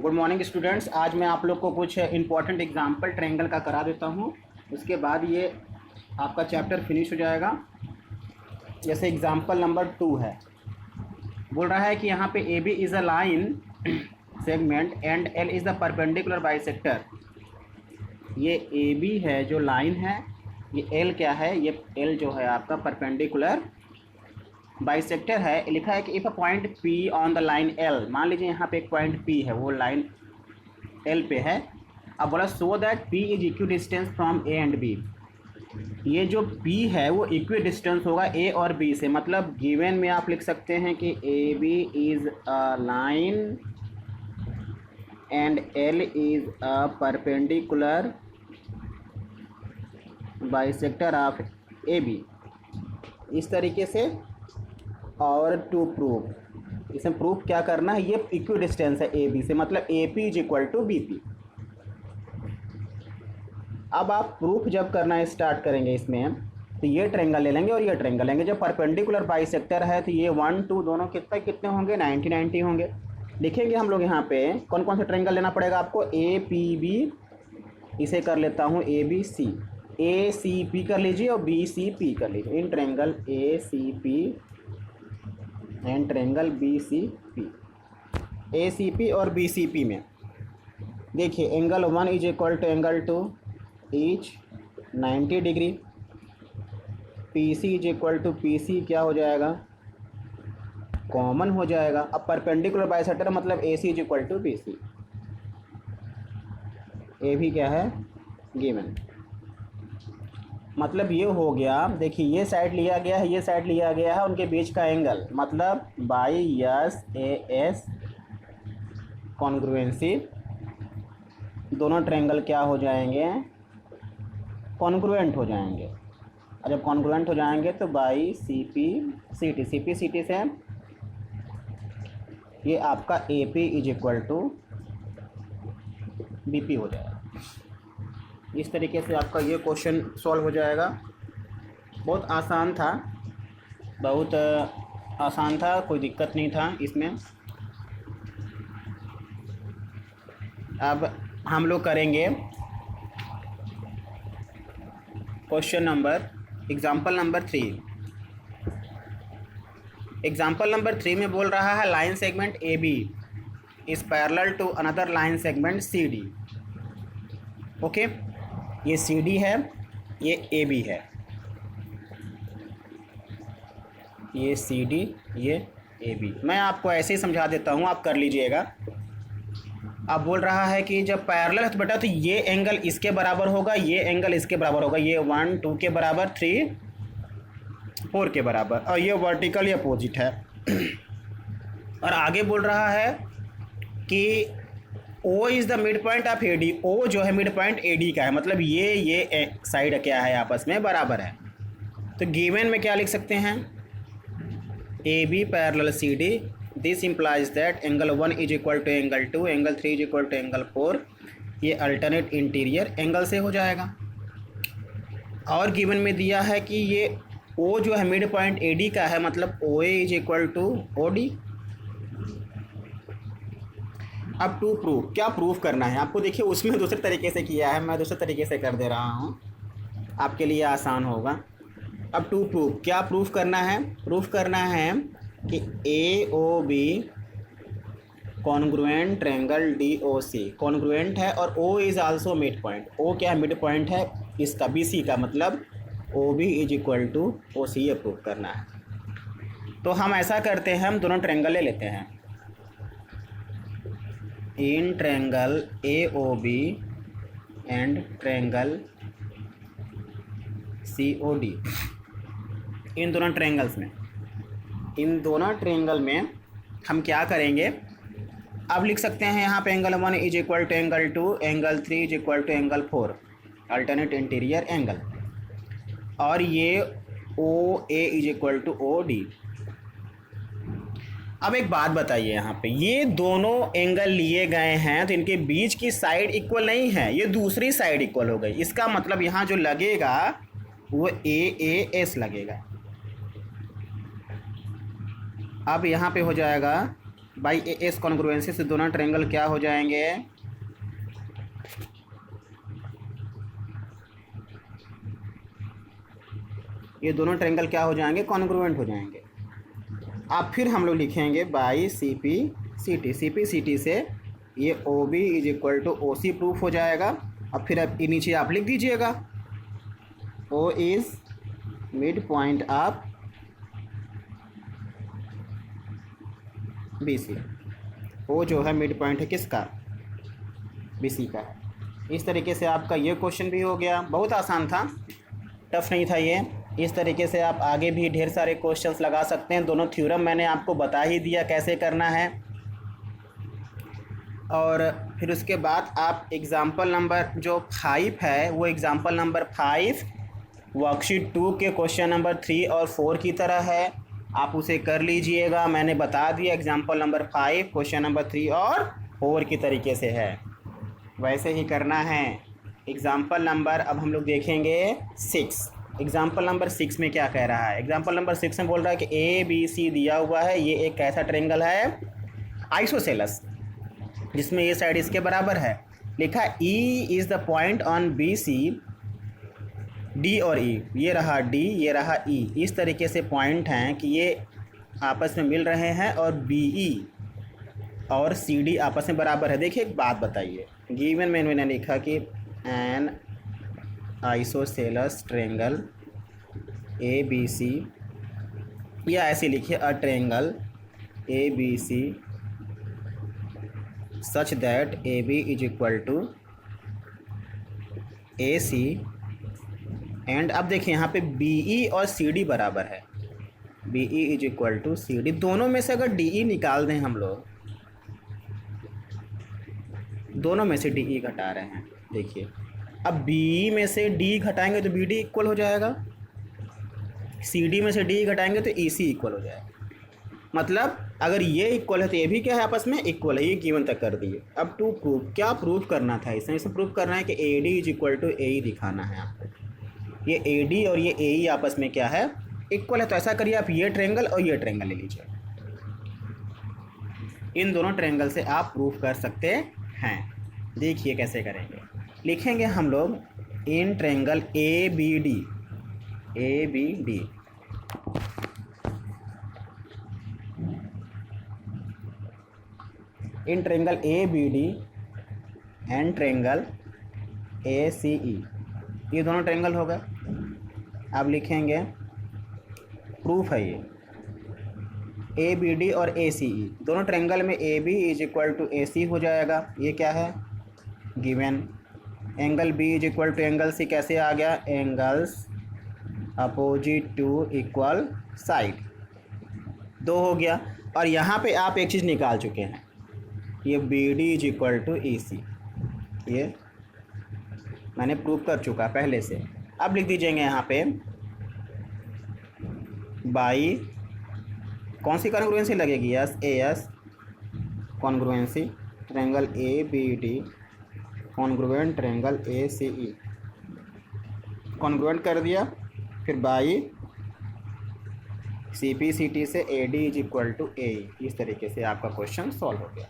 Good morning students. आज मैं आप लोग को कुछ इंपॉर्टेंट एग्जाम्पल ट्रायंगल का करा देता हूँ, उसके बाद ये आपका चैप्टर फिनिश हो जाएगा। जैसे एग्जाम्पल नंबर 2 है, बोल रहा है कि यहाँ पे A B is a line segment and L is the perpendicular bisector. ये ए बी है जो लाइन है, ये एल क्या है, ये एल जो है आपका परपेंडिकुलर बाइसेक्टर है। लिखा है कि if a point P on the line L, मान लीजिए यहाँ पे एक पॉइंट पी है, वो लाइन एल पे है। अब बोला so that P is equidistant from A and B. ये जो पी है वो इक्वी डिस्टेंस होगा ए और बी से, मतलब गिवन में आप लिख सकते हैं कि A B is a line and L is a perpendicular bisector of A B, इस तरीके से। और टू प्रूव, इसमें प्रूफ क्या करना है, ये इक्वी डिस्टेंस है ए बी से, मतलब A P is equal to B P. अब आप प्रूफ जब करना स्टार्ट करेंगे इसमें, तो ये ट्रायंगल ले लेंगे और ये ट्रायंगल लेंगे। जब परपेंडिकुलर बाइसेक्टर है तो ये 1 2 दोनों कितने कितने होंगे, 90 90 होंगे। लिखेंगे हम लोग यहाँ पे कौन कौन सा ट्रायंगल लेना पड़ेगा आपको। ए पी बी, इसे कर लेता हूँ ए बी सी, ए सी पी कर लीजिए और बी सी पी कर लीजिए। In triangle A C P and triangle B C P. A C P और बी सी पी में देखिए angle 1 is equal to angle 2 each 90 degree. P C is equal to P C क्या हो जाएगा, common हो जाएगा। अब perpendicular bisector मतलब A C is equal to B C, A भी क्या है गिवन। मतलब ये हो गया, देखिए ये साइड लिया गया है, ये साइड लिया गया है, उनके बीच का एंगल मतलब by S A S congruency. दोनों ट्रायंगल क्या हो जाएंगे, कॉन्ग्रुएंट हो जाएंगे। और जब कॉन्ग्रुएंट हो जाएंगे तो by C P C T, C P C T से ये आपका A P is equal to B P हो जाएगा। इस तरीके से आपका ये क्वेश्चन सॉल्व हो जाएगा। बहुत आसान था, बहुत आसान था, कोई दिक्कत नहीं था इसमें। अब हम लोग करेंगे question number example number 3। Example number 3 में बोल रहा है line segment A B is parallel to another line segment C D. Okay, ये सी डी है, ये ए बी है, ये सी डी, ये ए बी। मैं आपको ऐसे ही समझा देता हूँ, आप कर लीजिएगा। अब बोल रहा है कि जब पैरेलल है तो बेटा तो ये एंगल इसके बराबर होगा, ये एंगल इसके बराबर होगा, ये 1 2 के बराबर, 3 4 के बराबर, और ये वर्टिकल या अपोजिट है। और आगे बोल रहा है कि O is the mid point of A D. O जो है मिड पॉइंट ए डी का है, मतलब ये साइड क्या है, आपस में बराबर है। तो गिवन में क्या लिख सकते हैं, A B parallel C D, this implies that angle 1 is equal to angle 2, angle 3 is equal to angle 4। ये अल्टरनेट इंटीरियर एंगल से हो जाएगा। और गिवन में दिया है कि ये ओ जो है मिड पॉइंट ए डी का है, मतलब O A is equal to O D. अब टू प्रूफ, क्या प्रूफ करना है आपको, देखिए उसमें दूसरे तरीके से किया है, मैं दूसरे तरीके से कर दे रहा हूँ, आपके लिए आसान होगा। अब टू प्रूफ, क्या प्रूफ करना है, प्रूफ करना है कि A O B congruent triangle D O C congruent है, और O is also mid point. O क्या है, मिड पॉइंट है इसका, बी सी का, मतलब O B is equal to O C, ये प्रूफ करना है। तो हम ऐसा करते हैं, हम दोनों ट्रायंगल ले लेते हैं। In triangle A O B and triangle C O D, इन दोनों ट्रायंगल में हम क्या करेंगे, अब लिख सकते हैं यहाँ पे angle 1 is equal to angle 2, angle 3 is equal to angle 4, alternate interior angle. और ये O A is equal to O D. अब एक बात बताइए, यहाँ पे ये दोनों एंगल लिए गए हैं तो इनके बीच की साइड इक्वल नहीं है, ये दूसरी साइड इक्वल हो गई। इसका मतलब यहाँ जो लगेगा वो ए एस लगेगा। अब यहाँ पे हो जाएगा बाई ए एस कॉन्ग्रुएंसी से दोनों ट्रायंगल क्या हो जाएंगे, ये दोनों ट्रायंगल क्या हो जाएंगे, कॉन्ग्रुएंट हो जाएंगे। अब फिर हम लोग लिखेंगे by C P C T से ये O B is equal to O C prove हो जाएगा। अब फिर अब नीचे आप लिख दीजिएगा O is mid point of B C. O जो है मिड पॉइंट है किसका, बी सी का। इस तरीके से आपका ये क्वेश्चन भी हो गया, बहुत आसान था, टफ नहीं था ये। इस तरीके से आप आगे भी ढेर सारे क्वेश्चंस लगा सकते हैं। दोनों थ्योरम मैंने आपको बता ही दिया कैसे करना है। और फिर उसके बाद आप एग्ज़ाम्पल नंबर जो 5 है वो एग्ज़ाम्पल नंबर 5 वर्कशीट 2 के क्वेश्चन नंबर 3 और 4 की तरह है, आप उसे कर लीजिएगा। मैंने बता दिया एग्ज़ाम्पल नंबर 5 क्वेश्चन नंबर 3 और 4 की तरीके से है, वैसे ही करना है। एग्ज़ाम्पल नंबर अब हम लोग देखेंगे 6। एग्ज़ाम्पल नंबर 6 में क्या कह रहा है, एग्ज़ाम्पल नंबर 6 में बोल रहा है कि ए बी सी दिया हुआ है, ये एक कैसा ट्रायंगल है आइसोसेलस जिसमें ये साइड इसके बराबर है। लिखा E is the point on B C, D और ई, ये रहा डी ये रहा ई, इस तरीके से पॉइंट हैं कि ये आपस में मिल रहे हैं और बी ई और सी डी आपस में बराबर है। देखिए एक बात बताइए, गिवन में मैंने लिखा कि an isosceles triangle A B C, या ऐसे लिखिए a triangle A B C such that A B is equal to A C and अब देखिए यहाँ पे बी ई और सी डी बराबर है, B E is equal to C D. दोनों में से अगर डी ई निकाल दें हम लोग, दोनों में से डी ई घटा रहे हैं, देखिए अब बी में से डी घटाएंगे तो बी डी इक्वल हो जाएगा, सी डी में से डी घटाएंगे तो ई सी इक्वल हो जाएगा। मतलब अगर ये इक्वल है तो ये भी क्या है आपस में इक्वल है, ये गिवन तक कर दिए। अब टू प्रूव, क्या प्रूव करना था इसमें, इसे प्रूव करना है कि A D is equal to A E दिखाना है आपको। ये ए डी और ये ए ई आपस में क्या है, इक्वल है। तो ऐसा करिए आप ये ट्रायंगल और ये ट्रायंगल ले लीजिए, इन दोनों ट्रायंगल से आप प्रूव कर सकते हैं। देखिए कैसे करेंगे, लिखेंगे हम लोग in triangle A B D, A B D in triangle A B D and triangle A C E, ये दोनों ट्रायंगल हो गए। अब लिखेंगे प्रूफ है ये ए बी डी और ए सी ई, दोनों ट्रायंगल में A B is equal to A C हो जाएगा। ये क्या है given. Angle B is equal to angle C कैसे आ गया, angles opposite to equal side, 2 हो गया। और यहाँ पे आप एक चीज़ निकाल चुके हैं, ये B D is equal to E C, ये मैंने प्रूव कर चुका पहले से। अब लिख दीजिएंगे यहाँ पे बाई कौन सी कॉन्ग्रुएंसी लगेगी, S A S congruency triangle A B D congruent triangle A C E, congruent कर दिया। फिर by C P C T से A D is equal to A, इस तरीके से आपका क्वेश्चन सॉल्व हो गया।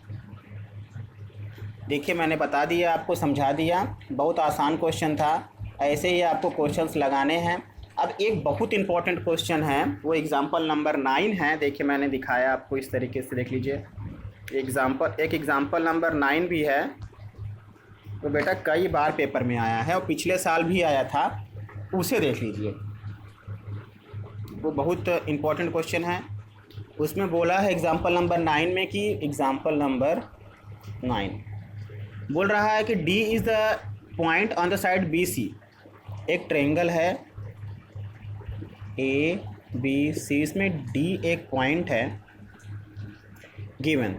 देखिए मैंने बता दिया आपको, समझा दिया, बहुत आसान क्वेश्चन था। ऐसे ही आपको क्वेश्चंस लगाने हैं। अब एक बहुत इंपॉर्टेंट क्वेश्चन है, वो एग्ज़ाम्पल नंबर 9 है। देखिए मैंने दिखाया आपको इस तरीके से, देख लीजिए एग्ज़ाम्पल नंबर 9 भी है। तो बेटा कई बार पेपर में आया है और पिछले साल भी आया था, उसे देख लीजिए, वो बहुत इम्पोर्टेंट क्वेश्चन है। उसमें बोला है एग्ज़ाम्पल नंबर 9 में कि एग्ज़ाम्पल नंबर 9 बोल रहा है कि D is the point on the side B C, एक ट्रायंगल है ए बी सी, इसमें D एक पॉइंट है given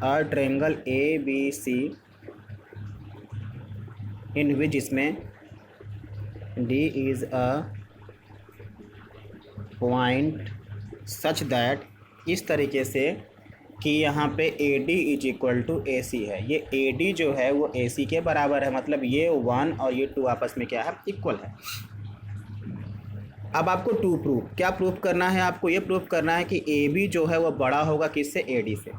a triangle A B C in which, इसमें D is a point such that, इस तरीके से कि यहाँ पे A D is equal to A C है। ये ए डी जो है वो ए सी के बराबर है, मतलब ये 1 और ये 2 आपस में क्या है इक्वल है। अब आपको टू प्रूफ, क्या प्रूफ करना है? आपको ये प्रूफ करना है कि ए बी जो है वो बड़ा होगा किससे? ए डी से।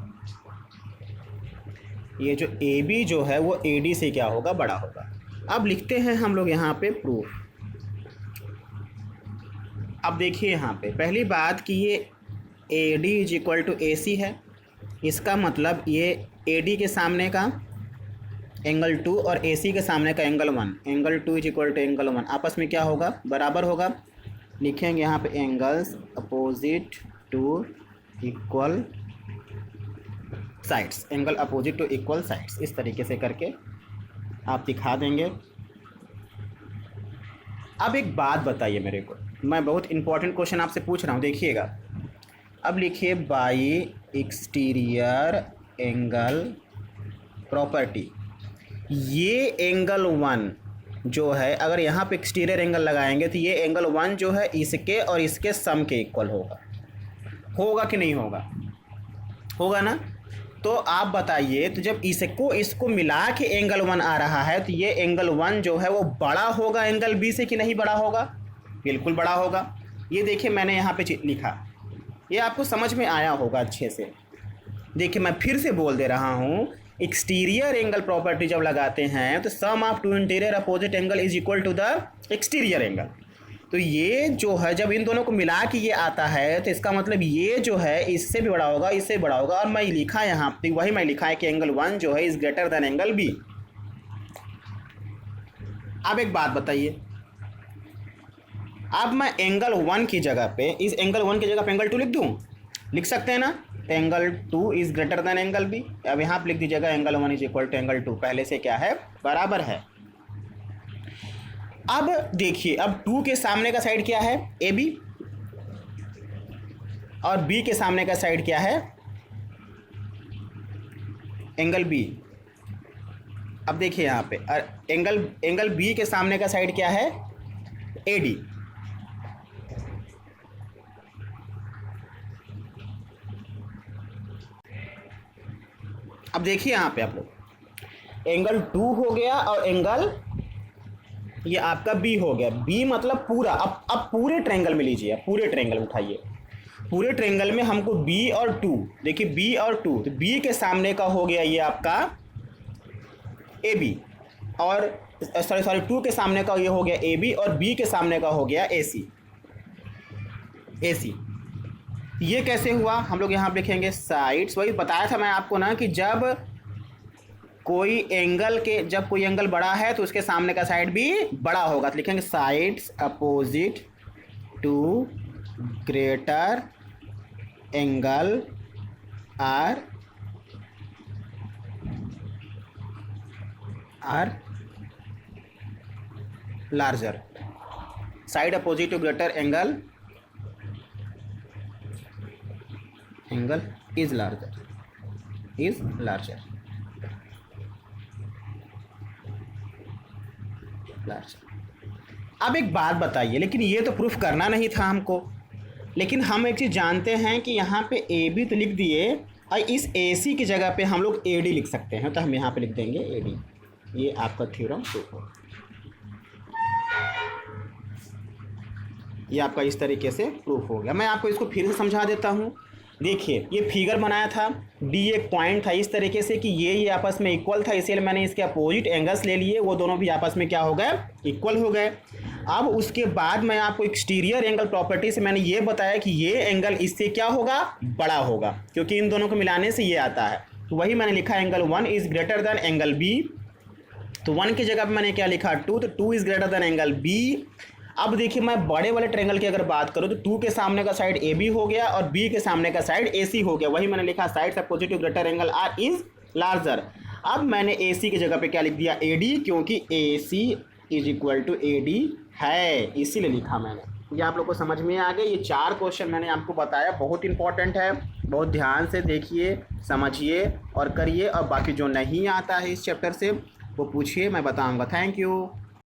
ये जो ए बी जो है वो ए डी से क्या होगा? बड़ा होगा। अब लिखते हैं हम लोग यहाँ पे प्रूफ। अब देखिए यहाँ पे पहली बात कि ये A D is equal to A C है, इसका मतलब ये ए डी के सामने का एंगल 2 और ए सी के सामने का angle 1, angle 2 is equal to angle 1 आपस में क्या होगा? बराबर होगा। लिखेंगे यहाँ पे angles opposite to equal sides, angle opposite to equal sides, इस तरीके से करके आप दिखा देंगे। अब एक बात बताइए मेरे को, मैं बहुत इंपॉर्टेंट क्वेश्चन आपसे पूछ रहा हूँ, देखिएगा। अब लिखिए बाई एक्सटीरियर एंगल प्रॉपर्टी, ये एंगल 1 जो है अगर यहाँ पे एक्सटीरियर एंगल लगाएंगे तो ये एंगल 1 जो है इसके और इसके सम के इक्वल होगा। होगा कि नहीं होगा? होगा ना। तो आप बताइए, तो जब इसको मिला के एंगल 1 आ रहा है तो ये एंगल 1 जो है वो बड़ा होगा एंगल बी से कि नहीं बड़ा होगा? बिल्कुल बड़ा होगा। ये देखिए मैंने यहाँ पे लिखा, ये आपको समझ में आया होगा अच्छे से। देखिए मैं फिर से बोल दे रहा हूँ, एक्सटीरियर एंगल प्रॉपर्टी जब लगाते हैं तो sum of two interior opposite angle is equal to the exterior angle. तो ये जो है जब इन दोनों को मिला के ये आता है तो इसका मतलब ये जो है इससे भी बड़ा होगा, इससे बड़ा होगा। और मैं लिखा यहाँ पे, वही मैं लिखा है कि एंगल 1 जो है is greater than angle B. अब एक बात बताइए, अब मैं एंगल 1 की जगह पे, इस एंगल 1 की जगह पे एंगल 2 लिख दूँ? लिख सकते हैं ना। Angle 2 is greater than angle B. अब यहाँ पे लिख दीजिएगा angle 1 is equal to angle 2, पहले से क्या है? बराबर है। अब देखिए, अब 2 के सामने का साइड क्या है? ए बी, और बी के सामने का साइड क्या है? Angle B. अब देखिए यहाँ पे एंगल बी के सामने का साइड क्या है? A D. अब देखिए यहाँ पे आप लोग, एंगल 2 हो गया और एंगल ये आपका बी हो गया। बी मतलब पूरा। अब पूरे ट्रायंगल में लीजिए, पूरे ट्रायंगल उठाइए। पूरे ट्रायंगल में हमको बी और 2, देखिए बी और 2, तो बी के सामने का हो गया ये आपका ए बी, और सॉरी 2 के सामने का ये हो गया ए बी, और बी के सामने का हो गया ए सी। ये कैसे हुआ? हम लोग यहाँ लिखेंगे साइड्स। वही बताया था मैं आपको ना कि जब कोई एंगल बड़ा है तो उसके सामने का साइड भी बड़ा होगा। तो लिखेंगे sides opposite to greater angle are larger. Side opposite to greater angle is larger. अब एक बात बताइए, लेकिन ये तो प्रूफ करना नहीं था हमको, लेकिन हम एक चीज़ जानते हैं कि यहाँ पे ए बी तो लिख दिए, और इस ए सी की जगह पे हम लोग ए डी लिख सकते हैं। तो हम यहाँ पे लिख देंगे ए डी। ये आपका थ्योरम प्रूफ हो। ये आपका इस तरीके से प्रूफ हो गया। मैं आपको इसको फिर से समझा देता हूँ। देखिए ये फिगर बनाया था, डी एक पॉइंट था इस तरीके से कि ये आपस में इक्वल था, इसलिए मैंने इसके अपोजिट एंगल्स ले लिए, वो दोनों भी आपस में क्या हो गए? इक्वल हो गए। अब उसके बाद मैं आपको एक्सटीरियर एंगल प्रॉपर्टी से मैंने ये बताया कि ये एंगल इससे क्या होगा? बड़ा होगा, क्योंकि इन दोनों को मिलाने से ये आता है। तो वही मैंने लिखा angle 1 is greater than angle B. तो 1 की जगह पर मैंने क्या लिखा? 2। तो 2 is greater than angle B. अब देखिए मैं बड़े वाले ट्रायंगल की अगर बात करूँ तो 2 के सामने का साइड ए बी हो गया और बी के सामने का साइड ए सी हो गया। वही मैंने लिखा sides opposite to greater angle are is larger. अब मैंने ए सी की जगह पे क्या लिख दिया? ए डी, क्योंकि A C is equal to A D है, इसीलिए लिखा मैंने। ये आप लोग को समझ में आ गया। ये 4 क्वेश्चन मैंने आपको बताया, बहुत इंपॉर्टेंट है, बहुत ध्यान से देखिए, समझिए और करिए। और बाकी जो नहीं आता है इस चैप्टर से वो पूछिए, मैं बताऊँगा। Thank you.